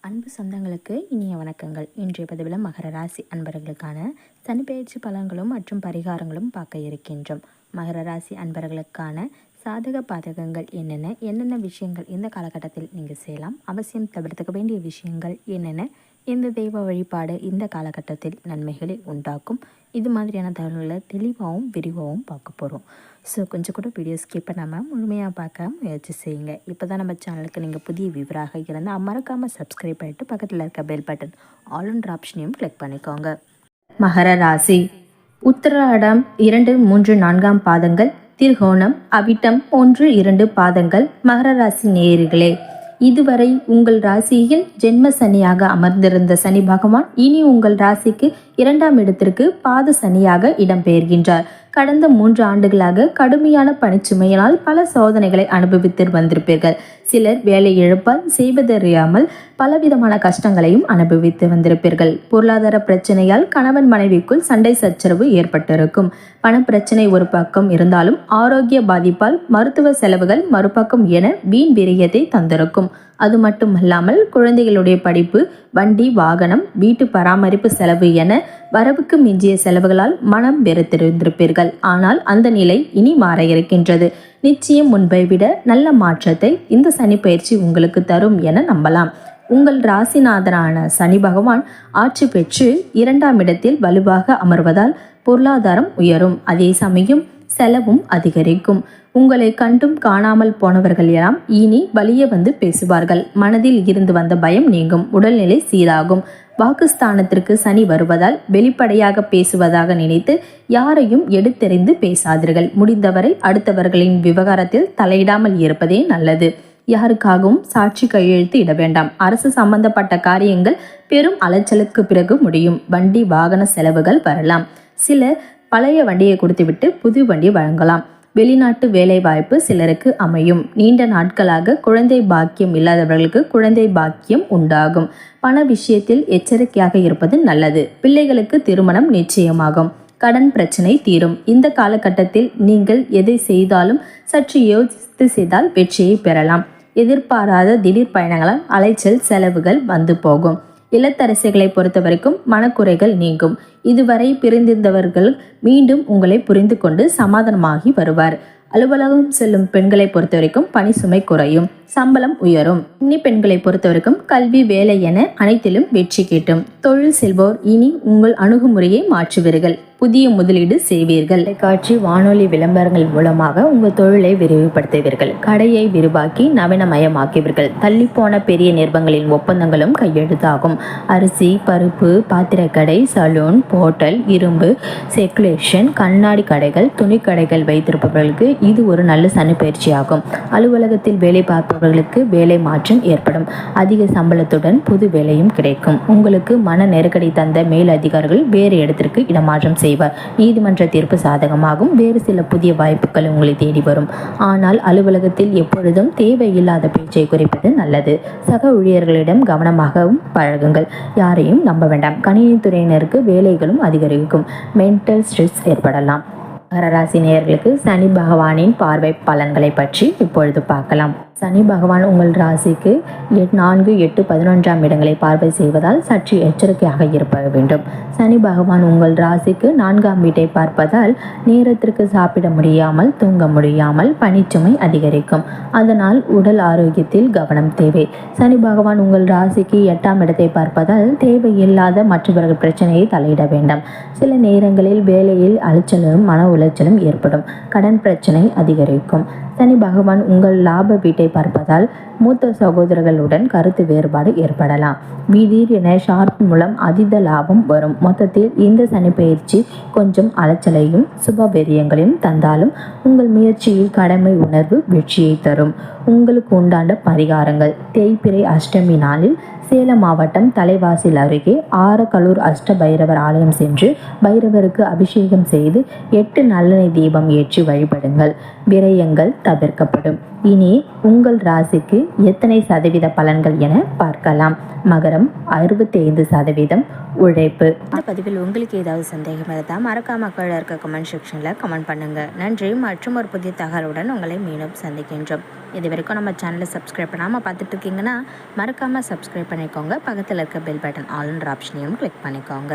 அன்பு சொந்தங்களுக்கு இனிய வணக்கங்கள். இன்றைய பதிவில் மகர ராசி அன்பர்களுக்கான சனிப்பெயர்ச்சி பலன்களும் மற்றும் பரிகாரங்களும் பார்க்க இருக்கின்றோம். மகர ராசி அன்பர்களுக்கான சாதக பாதகங்கள் என்னென்ன விஷயங்கள் இந்த காலகட்டத்தில் நீங்கள் செய்யலாம், அவசியம் தவிர்த்துக்க வேண்டிய விஷயங்கள் என்னென்ன, எந்த தெய்வ வழிபாடு இந்த காலகட்டத்தில் நன்மைகளை உண்டாக்கும், இது மாதிரியான தகவல்களை தெளிவாகவும் விரிவாகவும் பார்க்க போகிறோம். ஸோ கொஞ்சம் கூட வீடியோ ஸ்கிப் பண்ணாமல் முழுமையாக பார்க்க முயற்சி செய்யுங்க. இப்போ தான் நம்ம சேனலுக்கு நீங்கள் புதிய வியூவராக இருந்தால் மறக்காமல் சப்ஸ்கிரைப் பண்ணிவிட்டு பக்கத்தில் இருக்க பெல் பட்டன் ஆல் என்ற ஆப்ஷனையும் கிளிக் பண்ணிக்கோங்க. மகர ராசி உத்திராடம் 2, 3, 4 பாதங்கள், திருகோணம், அவிட்டம் 1, 2 பாதங்கள். மகர ராசி நேயர்களே, இதுவரை உங்கள் ராசியில் ஜென்ம சனியாக அமர்ந்திருந்த சனி பகவான் இனி உங்கள் ராசிக்கு 2ஆம் இடத்திற்கு பாத சனியாக இடம்பெயர்கின்றார். கடந்த 3 ஆண்டுகளாக கடுமையான பணிச்சுமையினால் பல சோதனைகளை அனுபவித்து வந்திருப்பீர்கள். சிலர் வேலை இழப்பால் செய்வதறியாமல் பலவிதமான கஷ்டங்களையும் அனுபவித்து வந்திருப்பீர்கள். பொருளாதார பிரச்சனையால் கணவன் மனைவிக்குள் சண்டை சச்சரவு ஏற்பட்டிருக்கும். பண பிரச்சனை ஒரு பக்கம் இருந்தாலும் ஆரோக்கிய பாதிப்பால் மருத்துவ செலவுகள் மறுபக்கம் என வீண் விரயத்தை தந்திருக்கும். அது மட்டுமல்லாமல் குழந்தைகளுடைய படிப்பு, வண்டி வாகனம், வீட்டு பராமரிப்பு செலவு என வரவுக்கு மிஞ்சிய செலவுகளால் மனம் வெறுத்திருந்திருப்பீர்கள். ஆனால் அந்த நிலை இனி மாற இருக்கின்றது. நிச்சயம் முன்பை விட நல்ல மாற்றத்தை இந்த சனி பயிற்சி உங்களுக்கு தரும் என நம்பலாம். உங்கள் ராசிநாதனான சனி பகவான் ஆட்சி பெற்று 2ஆம் இடத்தில் வலுவாக அமர்வதால் பொருளாதாரம் உயரும். அதே சமயம் செலவும் அதிகரிக்கும். உங்களை கண்டும் காணாமல் போனவர்கள் எல்லாம் இனி வலிய வந்து பேசுவார்கள். மனதில் இருந்து வந்த பயம் நீங்கும். உடல்நிலை சீராகும். வாக்குஸ்தானத்திற்கு சனி வருவதால் வெளிப்படையாக பேசுவதாக நினைத்து யாரையும் எடுத்தெறிந்து பேசாதீர்கள். முடிந்தவரை அடுத்தவர்களின் விவகாரத்தில் தலையிடாமல் இருப்பதே நல்லது. யாருக்காகவும் சாட்சி கையெழுத்து இட வேண்டாம். அரசு சம்பந்தப்பட்ட காரியங்கள் பெரும் அலைச்சலுக்கு பிறகு முடியும். வண்டி வாகன செலவுகள் வரலாம். சிலர் பழைய வண்டியை கொடுத்துவிட்டு புது வண்டி வழங்கலாம். வெளிநாட்டு வேலை வாய்ப்பு சிலருக்கு அமையும். நீண்ட நாட்களாக குழந்தை பாக்கியம் இல்லாதவர்களுக்கு குழந்தை பாக்கியம் உண்டாகும். பண விஷயத்தில் எச்சரிக்கையாக இருப்பது நல்லது. பிள்ளைகளுக்கு திருமணம் நிச்சயமாகும். கடன் பிரச்சனை தீரும். இந்த காலகட்டத்தில் நீங்கள் எதை செய்தாலும் சற்று யோசித்து செய்தால் வெற்றியை பெறலாம். எதிர்பாராத திடீர் பயணங்களால் அலைச்சல் செலவுகள் வந்து போகும். இல்லத்தரசிகளை பொறுத்த வரைக்கும் மனக்குறைகள் நீங்கும். இதுவரை பிரிந்திருந்தவர்கள் மீண்டும் உங்களை புரிந்து கொண்டு சமாதானமாகி வருவார். அலுவலகம் செல்லும் பெண்களை பொறுத்த வரைக்கும் பணி சுமை குறையும். சம்பளம் உயரும். இன்னி பெண்களை பொறுத்த வரைக்கும் கல்வி, வேலை என அனைத்திலும் வெற்றி கிட்டும். தொழில் செல்வோர் இனி உங்கள் அணுகுமுறையை மாற்றுவீர்கள். புதிய முதலீடு செய்வீர்கள். தொலைக்காட்சி, வானொலி விளம்பரங்கள் மூலமாக உங்கள் தொழிலை விரிவுபடுத்துவீர்கள். கடையை விரிவாக்கி நவீனமயமாக்குவீர்கள். தள்ளிப்போன பெரிய நிறுவனங்களின் ஒப்பந்தங்களும் கையெழுத்தாகும். அரிசி, பருப்பு, பாத்திரக்கடை, சலூன், போட்டல், இரும்பு, செக்குலேஷன், கண்ணாடி கடைகள், துணி கடைகள் வைத்திருப்பவர்களுக்கு இது ஒரு நல்ல சனி பயிற்சியாகும். அலுவலகத்தில் வேலை பார்ப்பவர்களுக்கு வேலை மாற்றம் ஏற்படும். அதிக சம்பளத்துடன் புது வேலையும் கிடைக்கும். உங்களுக்கு மன நெருக்கடி தந்த மேல் அதிகாரிகள் வேறு இடத்திற்கு இடமாற்றம் செய்வார். நீதிமன்ற தீர்ப்பு சாதகமாகும். வேறு சில புதிய வாய்ப்புகள் உங்களை தேடி வரும். ஆனால் அலுவலகத்தில் எப்பொழுதும் தேவையில்லாத பேச்சை குறைப்பது நல்லது. சக ஊழியர்களிடம் கவனமாகவும் பழகுங்கள். யாரையும் நம்ப வேண்டாம். கணினித்துறையினருக்கு வேலைகளும் அதிகரிக்கும். மென்டல் ஸ்ட்ரெஸ் ஏற்படலாம். மகர ராசி நேயர்களுக்கு சனி பகவானின் பார்வை பலன்களை பற்றி இப்பொழுது பார்க்கலாம். சனி பகவான் உங்கள் ராசிக்கு 4, 8, 11ஆம் இடங்களை பார்வை செய்வதால் சற்று எச்சரிக்கையாக இருக்க வேண்டும். சனி பகவான் உங்கள் ராசிக்கு 4ஆம் வீட்டை பார்ப்பதால் நேரத்திற்கு சாப்பிட முடியாமல், தூங்க முடியாமல் பணிச்சுமை அதிகரிக்கும். அதனால் உடல் ஆரோக்கியத்தில் கவனம் தேவை. சனி பகவான் உங்கள் ராசிக்கு 8ஆம் இடத்தை பார்ப்பதால் தேவையில்லாத மற்றவர்கள் பிரச்சனையை தலையிட வேண்டாம். சில நேரங்களில் வேலையில் அலைச்சலும் மன உளைச்சலும் ஏற்படும். கடன் பிரச்சனை அதிகரிக்கும். சனி பகவான் உங்கள் லாப வீட்டை பார்ப்பதால் மூத்த சகோதரர்களுடன் கருத்து வேறுபாடு ஏற்படலாம். திடீரென ஷார்ட் மூலம் அதீத லாபம் வரும். மொத்தத்தில் இந்த சனி பயிற்சி கொஞ்சம் அலைச்சலையும் சுபவெரியங்களையும் தந்தாலும் உங்கள் முயற்சியில் கடமை உணர்வு வெற்றியை தரும். உங்களுக்கு உண்டான பரிகாரங்கள்: தேய்பிறை அஷ்டமி நாளில் சேலம் மாவட்டம் தலைவாசல் அருகே ஆரகலூர் அஷ்ட பைரவர் ஆலயம் சென்று பைரவருக்கு அபிஷேகம் செய்து 8 நல்லெண்ணெய் தீபம் ஏற்றி வழிபடுங்கள். விரயங்கள் தவிர்க்கப்படும். இனி உங்கள் ராசிக்கு எத்தனை சதவீத பலன்கள் என பார்க்கலாம். மகரம் 65%. உழைப்பு. இந்த பதிவில் உங்களுக்கு ஏதாவது சந்தேகம் இருந்தால் மறக்காம கீழே இருக்க கமெண்ட் செக்ஷனில் கமெண்ட் பண்ணுங்கள். நன்றி. மற்றும் ஒரு புதிய தகவலுடன் உங்களை மீண்டும் சந்திக்கின்றோம். இது வரைக்கும் நம்ம சேனலை சப்ஸ்கிரைப் பண்ணாமல் பார்த்துட்டு இருக்கீங்கன்னா மறக்காமல் சப்ஸ்கிரைப் பண்ணிக்கோங்க. பக்கத்தில் இருக்க பெல் பட்டன் ஆல்ன்ற ஆப்ஷனையும் கிளிக் பண்ணிக்கோங்க.